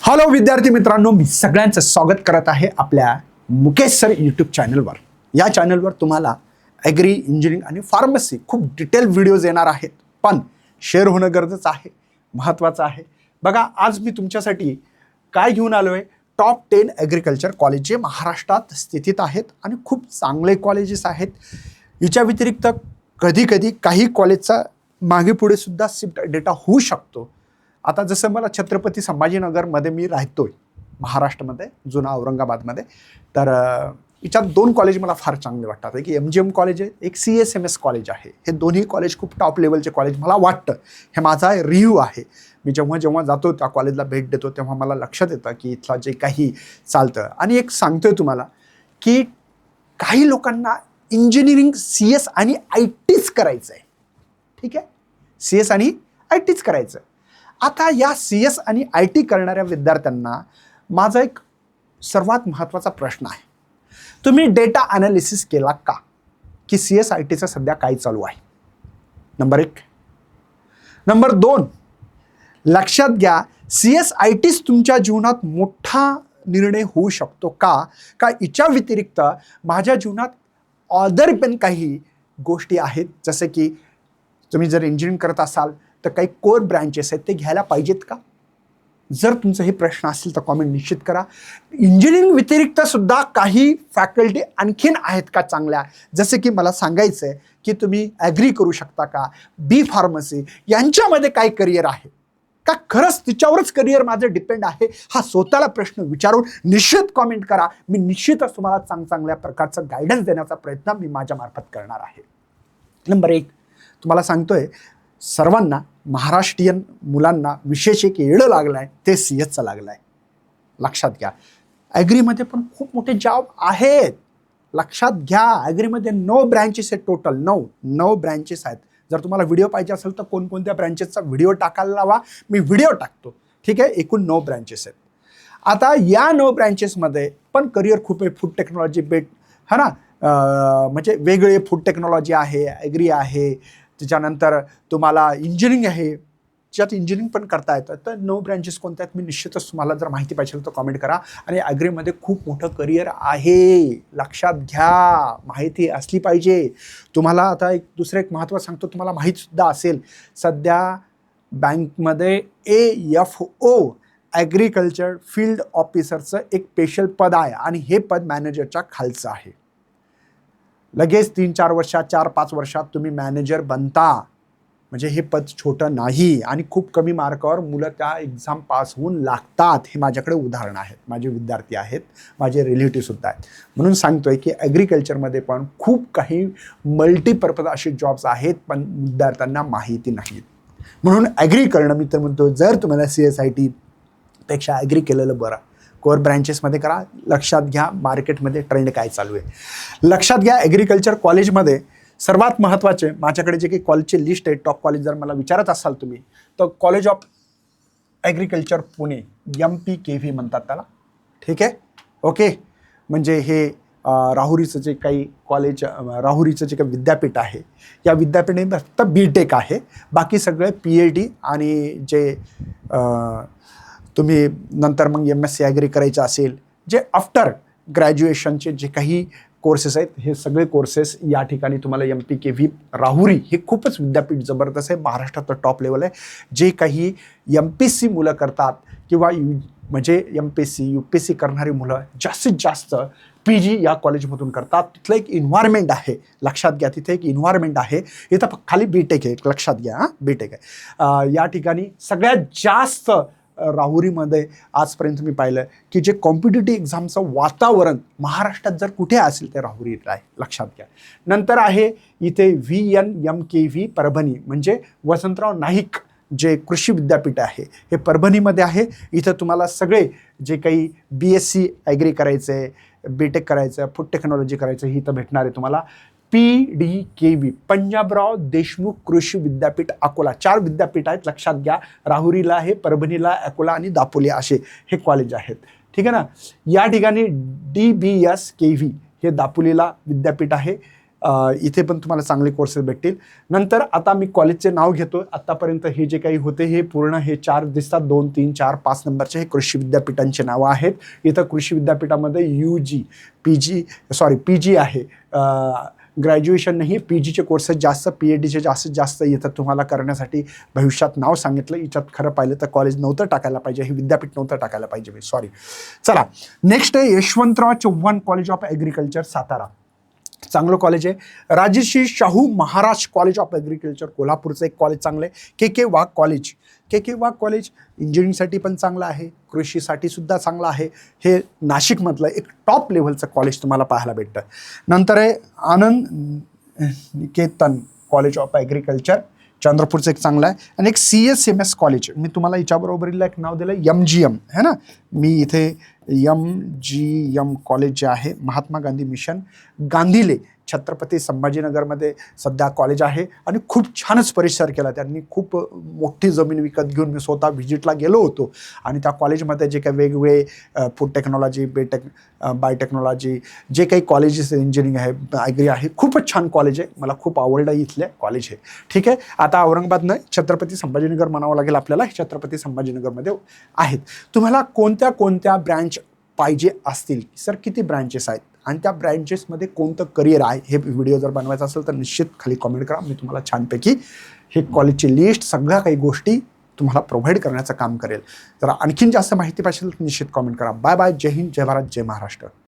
Hello विद्यार्थी मित्रांनो, मी सगळ्यांचं स्वागत करत आहे आपल्या मुकेश सर यूट्यूब चॅनलवर. या चॅनलवर तुम्हाला ॲग्री, इंजिनिअरिंग आणि फार्मसी खूप डिटेल व्हिडिओज येणार आहेत, पण शेअर होणं गरजेचं आहे, महत्त्वाचं आहे. बघा, आज मी तुमच्यासाठी काय घेऊन आलो आहे, टॉप 10 ॲग्रिकल्चर कॉलेज जे महाराष्ट्रात स्थितीत आहेत आणि खूप चांगले कॉलेजेस आहेत. याच्या व्यतिरिक्त कधी कधी काही कॉलेजचा मागे पुढे सुद्धा शिफ्ट डेटा होऊ शकतो. आता जसं मला छत्रपती संभाजीनगरमध्ये मी राहतोय, महाराष्ट्रामध्ये, जुना औरंगाबादमध्ये, तर याच्यात 2 कॉलेज मला फार चांगले वाटतात. एक MGM कॉलेज आहे, एक CSMS कॉलेज आहे. हे दोन्ही कॉलेज खूप टॉप लेवलचे कॉलेज मला वाटतं. हे माझा रिव्ह्यू आहे. मी जेव्हा जेव्हा जातो त्या कॉलेजला भेट देतो तेव्हा मला लक्षात येतं की इथलं जे काही चालतं. आणि एक सांगतोय तुम्हाला की काही लोकांना इंजिनिअरिंग CS आणि ITच करायचं आहे. ठीक आहे, CS आणि ITच करायचं. आता या CS आणि IT करणाऱ्या विद्यार्थ्यांना माझा एक सर्वात महत्त्वाचा प्रश्न आहे. तुम्ही डेटा ॲनालिसिस केला का की CS ITचं सध्या काय चालू आहे? नंबर 1. नंबर 2, लक्षात घ्या, CS ITच तुमच्या जीवनात मोठा निर्णय होऊ शकतो का याच्या व्यतिरिक्त माझ्या जीवनात अदर पण काही गोष्टी आहेत, जसे की तुम्ही जर इंजिनिअरिंग करत असाल तर काही कोर ब्रँचेस आहेत, ते घ्यायला पाहिजेत का? जर तुमचं हे प्रश्न असेल तर कॉमेंट निश्चित करा. इंजिनिअरिंग व्यतिरिक्त सुद्धा काही फॅकल्टी आणखीन आहेत का चांगल्या, जसे की मला सांगायचं आहे की तुम्ही ॲग्री करू शकता का, बी फार्मसी, यांच्यामध्ये काय करिअर आहे का, खरंच तिच्यावरच करिअर माझं डिपेंड आहे? हा स्वतःला प्रश्न विचारून निश्चित कॉमेंट करा. मी निश्चितच तुम्हाला चांगल्या प्रकारचं गायडन्स देण्याचा प्रयत्न मी माझ्या मार्फत करणार आहे. नंबर 1, तुम्हाला सांगतोय, सर्वांना, महाराष्ट्रीयन मुलांना विशेष एक येडं लागलं आहे, ते CSचं लागलं आहे. लक्षात घ्या, ॲग्रीमध्ये पण खूप मोठे जॉब आहेत. लक्षात घ्या, ॲग्रीमध्ये 9 ब्रँचेस आहेत, टोटल 9 ब्रँचेस आहेत. जर तुम्हाला व्हिडिओ पाहिजे असेल तर कोणकोणत्या ब्रँचेसचा व्हिडिओ टाकायला लावा, मी व्हिडिओ टाकतो. ठीक आहे, एकूण 9 ब्रँचेस आहेत. आता या 9 ब्रँचेसमध्ये पण करिअर खूप आहे. फूड टेक्नॉलॉजी है ना, म्हणजे वेगळे फूड टेक्नॉलॉजी आहे, ॲग्री आहे, त्याच्यानंतर तुम्हाला इंजिनिअरिंग आहे, ज्यात इंजिनिअरिंग पण करता येतं. तर 9 ब्रँचेस कोणत्या आहेत मी निश्चितच तुम्हाला जर माहिती पाहिजे तर कॉमेंट करा. आणि ॲग्रीमध्ये खूप मोठं करिअर आहे, लक्षात घ्या, माहिती असली पाहिजे तुम्हाला. आता दुसरं एक महत्त्व सांगतो, तुम्हाला माहीतसुद्धा असेल, सध्या बँकमध्ये AFO ॲग्रिकल्चर फील्ड ऑफिसरचं एक स्पेशल पद आहे आणि हे पद मॅनेजरच्या खालचं आहे. लगेच 3-4 वर्षात, 4-5 वर्षात तुम्ही मॅनेजर बनता. म्हणजे हे पद छोटं नाही आणि खूप कमी मार्कावर मुलं त्या एक्झाम पास होऊन लागतात. हे माझ्याकडे उदाहरण आहेत, माझे विद्यार्थी आहेत, माझे रिलेटिव्हसुद्धा आहेत. म्हणून सांगतोय की ॲग्रिकल्चरमध्ये पण खूप काही मल्टीपर्पज असे जॉब्स आहेत, पण विद्यार्थ्यांना माहिती नाहीत. म्हणून ॲग्री करणं, मी तर म्हणतो, जर तुम्हाला CS IT पेक्षा ॲग्री केलेलं बरं. कोर ब्रँचेसमध्ये करा. लक्षात घ्या, मार्केटमध्ये ट्रेंड काय चालू आहे. लक्षात घ्या, ॲग्रिकल्चर कॉलेजमध्ये सर्वात महत्त्वाचे माझ्याकडे जे काही कॉलेजची लिस्ट आहे, टॉप कॉलेज जर मला विचारत असाल तुम्ही, तर college of agriculture Pune, MPKV म्हणतात त्याला. ठीक आहे, ओके. म्हणजे हे राहुरीचं जे काही कॉलेज, राहुरीचं जे काही विद्यापीठ आहे, या विद्यापीठाने फक्त BTech आहे, बाकी सगळे PhD आणि जे तुम्ही नंतर मग MSc ॲग्री करायचं असेल, जे आफ्टर ग्रॅज्युएशनचे जे काही कोर्सेस आहेत, हे सगळे कोर्सेस या ठिकाणी तुम्हाला MPKV राहुरी, हे खूपच विद्यापीठ जबरदस्त आहे, महाराष्ट्रात टॉप लेवल आहे. जे काही MPSC मुलं करतात किंवा म्हणजे MPSC UPSC करणारी मुलं जास्तीत जास्त PG या कॉलेजमधून करतात. तिथलं एक इन्व्हायरमेंट आहे, लक्षात घ्या, तिथे एक इन्व्हायरमेंट आहे. इथं खाली BTech आहे, लक्षात घ्या, BTech आहे. या ठिकाणी सगळ्यात जास्त राहुरीमध्ये आजपर्यंत मी पाहिलं की जे कॉम्पिटिटिव्ह एक्झामचं वातावरण महाराष्ट्रात जर कुठे असेल ते राहुरीत आहे, लक्षात घ्या. नंतर आहे इथे VNMKV परभणी, म्हणजे वसंतराव नाईक जे कृषी विद्यापीठ आहे, हे परभणीमध्ये आहे. इथं तुम्हाला सगळे जे काही BSc ॲग्री करायचं आहे, BTech करायचं आहे, फूड टेक्नॉलॉजी करायचं, ही इथं भेटणार आहे तुम्हाला. PDKV, पंजाबराव देशमुख कृषी विद्यापीठ अकोला, 4 विद्यापीठ आहेत, लक्षात घ्या. राहुरीला आहे, परभणीला, अकोला आणि दापोली असे हे कॉलेज आहेत. ठीक आहे ना. या ठिकाणी DBSKV हे दापोलीला विद्यापीठ आहे. इथे पण तुम्हाला चांगले कोर्सेस भेटतील. नंतर आता मी कॉलेजचे नाव घेतो. आत्तापर्यंत हे जे काही होते हे पूर्ण हे 4 दिसतात, 2, 3, 4, 5 नंबरचे हे कृषी विद्यापीठांचे नावं आहेत. इथं कृषी विद्यापीठामध्ये UG, PG आहे. ग्रॅज्युएशन नाही, PGचे कोर्सेस जास्त, PhDचे जास्तीत जास्त येतात तुम्हाला करण्यासाठी. भविष्यात नाव सांगितलं, याच्यात खरं पाहिलं तर कॉलेज नव्हतं टाकायला पाहिजे, हे विद्यापीठ नव्हतं टाकायला पाहिजे, सॉरी. चला, नेक्स्ट आहे Yashwantrao Chavan college of agriculture, Satara. चांगलं कॉलेज आहे. Rajshree Shahu Maharaj college of agriculture, कोल्हापूरचं एक कॉलेज चांगलं आहे. KK Wagh college, KK Wagh college इंजिनिअरिंगसाठी पण चांगलं आहे, कृषीसाठी सुद्धा चांगलं आहे. हे नाशिकमधलं एक टॉप लेव्हलचं कॉलेज तुम्हाला पाहायला भेटतं. नंतर आहे आनंद निकेतन कॉलेज ऑफ ॲग्रिकल्चर, चंद्रपूरचं एक चांगलं आहे. आणि एक CSMS कॉलेज, मी तुम्हाला याच्याबरोबरीला एक नाव दिलं MGM है ना. मी इथे MGM कॉलेज जे आहे महात्मा गांधी मिशन, गांधीले, छत्रपती संभाजीनगरमध्ये सध्या कॉलेज आहे. आणि खूप छानच परिसर केला त्यांनी. खूप मोठी जमीन विकत घेऊन मी स्वतः व्हिजिटला गेलो होतो. आणि त्या कॉलेजमध्ये जे काही वेगवेगळे फूड टेक्नॉलॉजी, बायोटेक्नॉलॉजी, जे काही कॉलेजेस इंजिनिअरिंग आहे, ॲग्री आहे, खूपच छान कॉलेज आहे. मला खूप आवडलं इथले कॉलेज आहे. ठीक आहे, आता औरंगाबाद नाही, छत्रपती संभाजीनगर म्हणावं लागेल आपल्याला. हे छत्रपती संभाजीनगरमध्ये आहेत. तुम्हाला कोणत्या कोणत्या ब्रँच पाहिजे असतील, सर किती ब्रँचेस आहेत आणि त्या ब्रँचेसमध्ये कोणतं करिअर आहे, हे व्हिडिओ जर बनवायचा असेल तर निश्चित खाली कॉमेंट करा. मी तुम्हाला छानपैकी हे कॉलेजची लिस्ट, सगळ्या काही गोष्टी तुम्हाला प्रोव्हाइड करण्याचं काम करेल. जर आणखीन जास्त माहिती पाहिजे तर निश्चित कॉमेंट करा. Bye bye. जय हिंद, जय भारत, जय महाराष्ट्र.